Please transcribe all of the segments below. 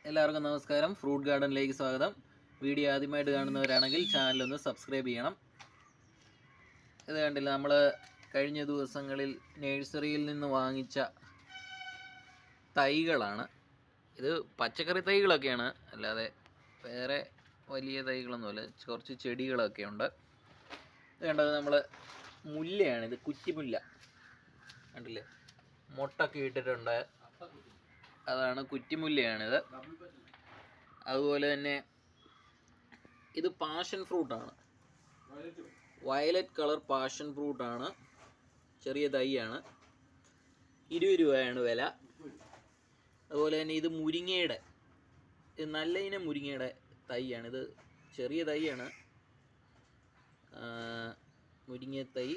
എല്ലാവർക്കും നമസ്കാരം. ഫ്രൂട്ട് ഗാർഡനിലേക്ക് സ്വാഗതം. വീഡിയോ ആദ്യമായിട്ട് കാണുന്നവരാണെങ്കിൽ ചാനലൊന്ന് സബ്സ്ക്രൈബ് ചെയ്യണം. ഇത് കണ്ടില്ല, നമ്മൾ കഴിഞ്ഞ ദിവസങ്ങളിൽ നഴ്സറിയിൽ നിന്ന് വാങ്ങിച്ച തൈകളാണ്. ഇത് പച്ചക്കറി തൈകളൊക്കെയാണ്, അല്ലാതെ വേറെ വലിയ തൈകളൊന്നുമല്ല. കുറച്ച് ചെടികളൊക്കെ ഉണ്ട്. ഇത് കണ്ടത് നമ്മൾ മുല്ലയാണ്. ഇത് കുറ്റിമുല്ല കണ്ടില്ലേ, മുട്ടൊക്കെ ഇട്ടിട്ടുണ്ട്. അതാണ് കുറ്റിമുല്ലയാണിത്. അതുപോലെ തന്നെ ഇത് പാഷൻ ഫ്രൂട്ടാണ്, വയലറ്റ് കളർ പാഷൻ ഫ്രൂട്ടാണ്. ചെറിയ തൈയാണ്, 20 രൂപയാണ് വില. അതുപോലെ തന്നെ ഇത് മുരിങ്ങയുടെ, ഇത് നല്ല ഇനം മുരിങ്ങയുടെ തൈയാണ്. ഇത് ചെറിയ തൈയാണ്, മുരിങ്ങ തൈ.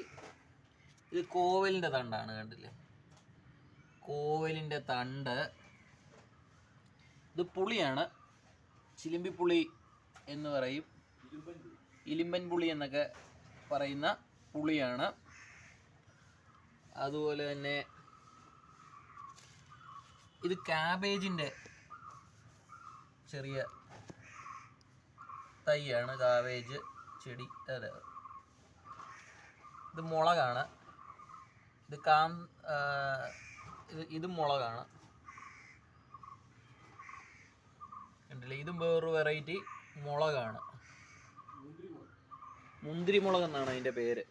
ഇത് കോവലിൻ്റെ തണ്ടാണ്, കണ്ടില്ലേ, കോവലിൻ്റെ തണ്ട്. ഇത് പുളിയാണ്, ചിലിമ്പിപ്പുളി എന്ന് പറയും, ഇലിമ്പൻ പുളി എന്നൊക്കെ പറയുന്ന പുളിയാണ്. അതുപോലെ തന്നെ ഇത് കാബേജിൻ്റെ ചെറിയ തൈയാണ്, കാബേജ് ചെടി. അതെ, ഇത് മുളകാണ്. ഇത് ഇതും മുളകാണ്, കണ്ടില്ലേ. ഇതും വേറൊരു വെറൈറ്റി മുളകാണ്, മുന്തിരി മുളക് എന്നാണ് അതിൻ്റെ പേര്.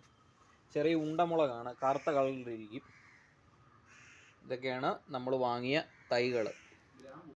ചെറിയ ഉണ്ടമുളകാണ്, കറുത്ത കളറിലിരിക്കും. ഇതൊക്കെയാണ് നമ്മൾ വാങ്ങിയ തൈകൾ.